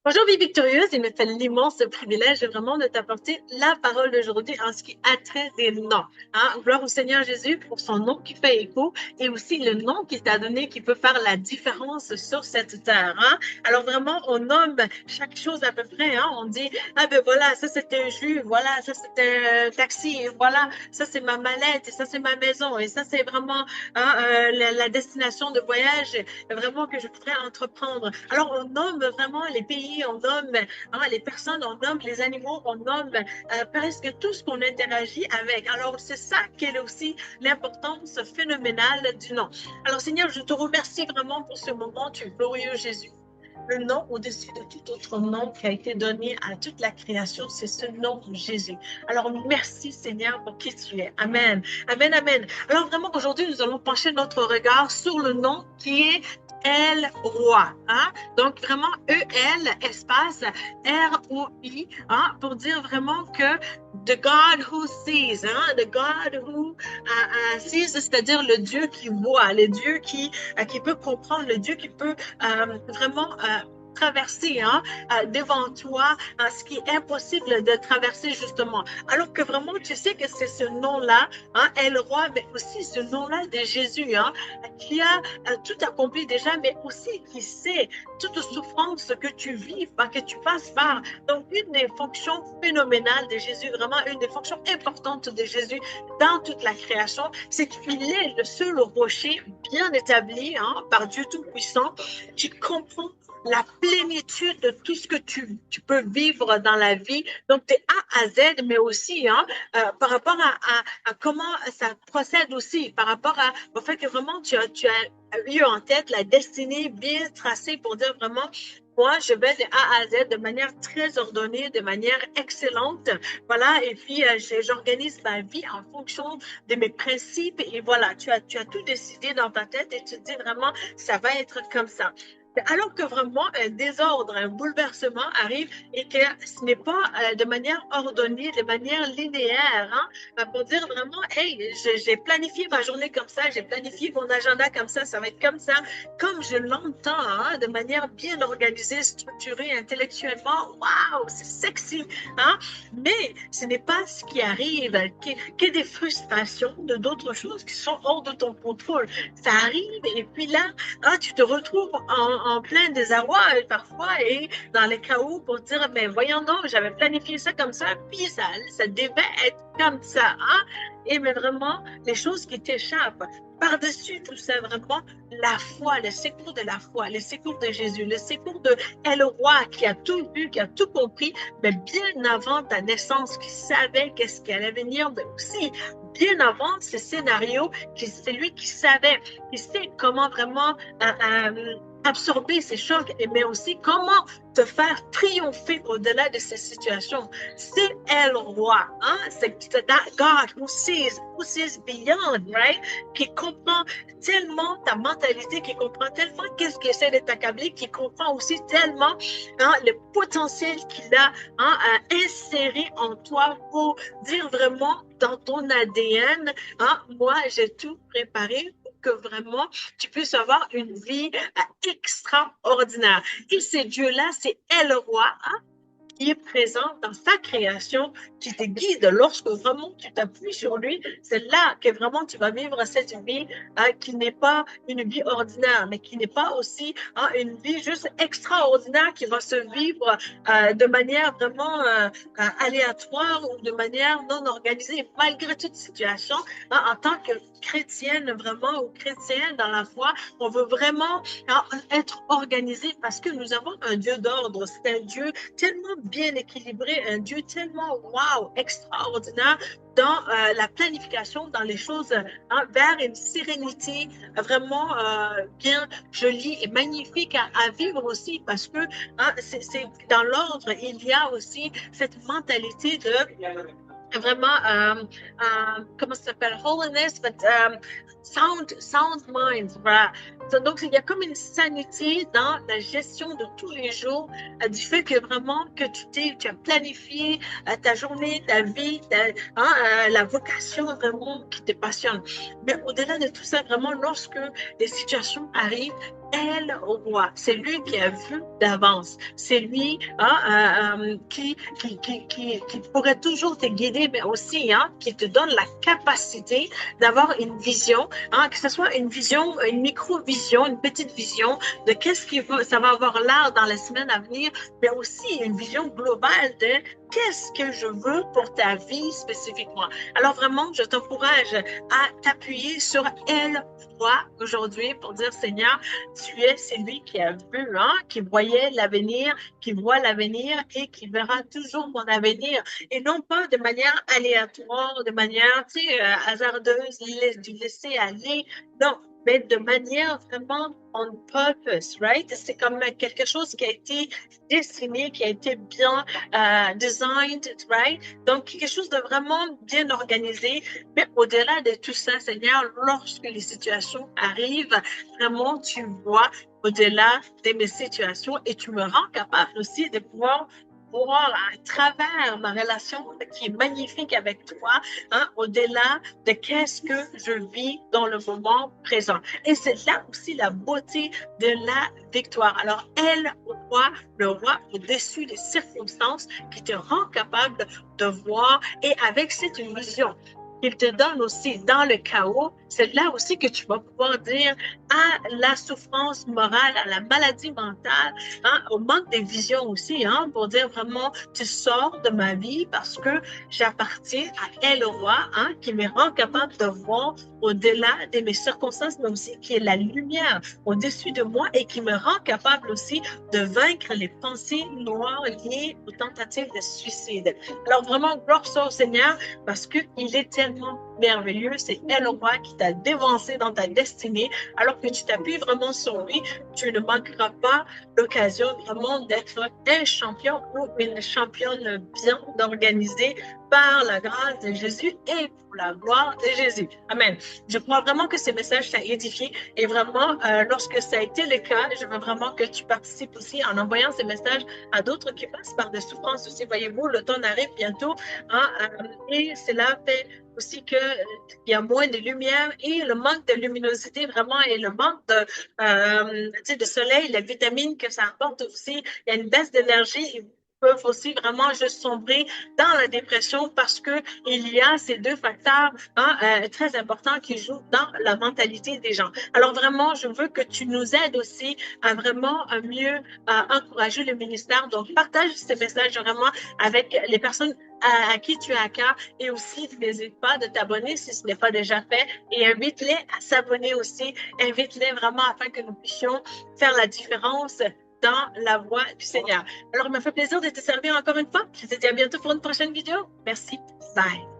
Bonjour, vie victorieuse. Il me fait l'immense privilège vraiment de t'apporter la parole d'aujourd'hui en ce qui a trait des noms. Hein? Gloire au Seigneur Jésus pour son nom qui fait écho et aussi le nom qu'il t'a donné qui peut faire la différence sur cette terre. Hein? Alors vraiment, on nomme chaque chose à peu près. Hein? On dit, ah ben voilà, ça c'était un jus, voilà, ça c'était un taxi, voilà, ça c'est ma mallette et ça c'est ma maison et ça c'est vraiment la destination de voyage vraiment que je voudrais entreprendre. Alors, on nomme vraiment les pays, on nomme les personnes, on nomme les animaux, on nomme presque tout ce qu'on interagit avec. Alors, c'est ça qui est aussi l'importance phénoménale du nom. Alors, Seigneur, je te remercie vraiment pour ce moment, tu es glorieux Jésus. Le nom au-dessus de tout autre nom qui a été donné à toute la création, c'est ce nom de Jésus. Alors, merci Seigneur pour qui tu es. Amen. Amen, amen. Alors, vraiment, aujourd'hui, nous allons pencher notre regard sur le nom qui est El Roi. Hein? Donc, vraiment, E-L, espace, R-O-I, hein? Pour dire vraiment que the God who sees, hein? The God who sees, c'est-à-dire le Dieu qui voit, le Dieu qui peut comprendre, le Dieu qui peut vraiment traverser devant toi ce qui est impossible de traverser justement. Alors que vraiment, tu sais que c'est ce nom-là, est le roi, mais aussi ce nom-là de Jésus, qui a tout accompli déjà, mais aussi qui sait toute souffrance que tu vis, que tu passes par. Donc, une des fonctions phénoménales de Jésus, vraiment une des fonctions importantes de Jésus dans toute la création, c'est qu'il est le seul rocher bien établi par Dieu Tout-Puissant qui comprend la plénitude de tout ce que tu peux vivre dans la vie. Donc, de A à Z, mais aussi par rapport à comment ça procède aussi, par rapport au fait que vraiment tu as eu en tête la destinée bien tracée pour dire vraiment, moi, je vais de A à Z de manière très ordonnée, de manière excellente. Voilà, et puis j'organise ma vie en fonction de mes principes. Et voilà, tu as tout décidé dans ta tête et tu te dis vraiment, ça va être comme ça. Alors que vraiment un désordre, un bouleversement arrive et que ce n'est pas de manière ordonnée, de manière linéaire, pour dire vraiment, hey, j'ai planifié ma journée comme ça, j'ai planifié mon agenda comme ça va être comme ça, comme je l'entends, de manière bien organisée, structurée, intellectuellement, waouh, c'est sexy, hein? Mais ce n'est pas ce qui arrive, que des frustrations de d'autres choses qui sont hors de ton contrôle. Ça arrive et puis là, tu te retrouves en plein désarroi parfois et dans les chaos pour dire, mais voyons donc, j'avais planifié ça comme ça, puis ça devait être comme ça. Hein? Et mais vraiment, les choses qui t'échappent, par-dessus tout ça, vraiment, la foi, le secours de la foi, le secours de Jésus, le secours de El Roi qui a tout vu, qui a tout compris, mais bien avant ta naissance, qui savait qu'est-ce qui allait venir, mais aussi bien avant ce scénario, c'est lui qui savait, qui sait comment vraiment absorber ces chocs, mais aussi comment te faire triompher au-delà de ces situations. C'est elle, roi. Hein? C'est that God who sees beyond, right? Qui comprend tellement ta mentalité, qui comprend tellement qu'est-ce qui essaie de t'accabler, qui comprend aussi tellement le potentiel qu'il a à insérer en toi pour dire vraiment dans ton ADN, moi, j'ai tout préparé que vraiment tu puisses avoir une vie extraordinaire. Et ces dieux-là, c'est El Roi, qui est présent dans sa création, qui te guide lorsque vraiment tu t'appuies sur lui. C'est là que vraiment tu vas vivre cette vie qui n'est pas une vie ordinaire, mais qui n'est pas aussi une vie juste extraordinaire qui va se vivre de manière vraiment aléatoire ou de manière non organisée, malgré toute situation. En tant que chrétienne vraiment ou chrétienne dans la foi, on veut vraiment être organisé parce que nous avons un Dieu d'ordre. C'est un Dieu tellement bien équilibré, un Dieu tellement wow, extraordinaire dans la planification, dans les choses vers une sérénité vraiment bien jolie et magnifique à vivre aussi parce que c'est dans l'ordre, il y a aussi cette mentalité de vraiment, comment ça s'appelle, holiness, but sound mind. Voilà. Donc, il y a comme une sanité dans la gestion de tous les jours, du fait que vraiment que tu as planifié ta journée, ta vie, la vocation vraiment qui te passionne. Mais au-delà de tout ça, vraiment, lorsque les situations arrivent, El Roi. C'est lui qui a vu d'avance. C'est lui qui pourrait toujours te guider, mais aussi qui te donne la capacité d'avoir une vision, que ce soit une vision, une micro-vision, une petite vision de qu'est-ce ça va avoir l'air dans les semaines à venir, mais aussi une vision globale de qu'est-ce que je veux pour ta vie spécifiquement. Alors vraiment, je t'encourage à t'appuyer sur El Roi aujourd'hui pour dire, Seigneur, tu es celui qui a vu, qui voyait l'avenir, qui voit l'avenir et qui verra toujours mon avenir. Et non pas de manière aléatoire, de manière, hasardeuse, du laisser aller. Non, mais de manière vraiment on purpose, right? C'est comme quelque chose qui a été dessiné, qui a été bien designed, right? Donc, quelque chose de vraiment bien organisé. Mais au-delà de tout ça, Seigneur, lorsque les situations arrivent, vraiment, tu vois au-delà de mes situations et tu me rends capable aussi de pouvoir voir à travers ma relation qui est magnifique avec toi, au-delà de qu'est-ce que je vis dans le moment présent. Et c'est là aussi la beauté de la victoire. Alors, elle, le roi au-dessus des circonstances qui te rend capable de voir et avec cette vision qu'il te donne aussi dans le chaos, c'est là aussi que tu vas pouvoir dire à la souffrance morale, à la maladie mentale, au manque de vision aussi, pour dire vraiment, tu sors de ma vie parce que j'appartiens à elle, roi, qui me rend capable de voir au-delà de mes circonstances, mais aussi qui est la lumière au-dessus de moi et qui me rend capable aussi de vaincre les pensées noires liées aux tentatives de suicide. Alors vraiment, gloire soit au Seigneur parce qu'il est tellement merveilleux. C'est elle, roi, qui t'a dévancé dans ta destinée. Alors que tu t'appuies vraiment sur lui, tu ne manqueras pas l'occasion vraiment d'être un champion ou une championne bien organisée par la grâce de Jésus et pour la gloire de Jésus. Amen. Je crois vraiment que ce message t'a édifié et vraiment, lorsque ça a été le cas, je veux vraiment que tu participes aussi en envoyant ces messages à d'autres qui passent par des souffrances aussi. Voyez-vous, l'automne arrive bientôt et cela fait aussi qu'il y a moins de lumière et le manque de luminosité vraiment et le manque de soleil, la vitamine que ça apporte aussi. Il y a une baisse d'énergie peuvent aussi vraiment juste sombrer dans la dépression parce que il y a ces deux facteurs très importants qui jouent dans la mentalité des gens. Alors vraiment, je veux que tu nous aides aussi à vraiment mieux encourager le ministère. Donc, partage ces messages vraiment avec les personnes à qui tu as à cœur et aussi n'hésite pas de t'abonner si ce n'est pas déjà fait et invite-les à s'abonner aussi. Invite-les vraiment afin que nous puissions faire la différence dans la voie du Seigneur. Alors, il m'a fait plaisir de te servir encore une fois. Je te dis à bientôt pour une prochaine vidéo. Merci. Bye.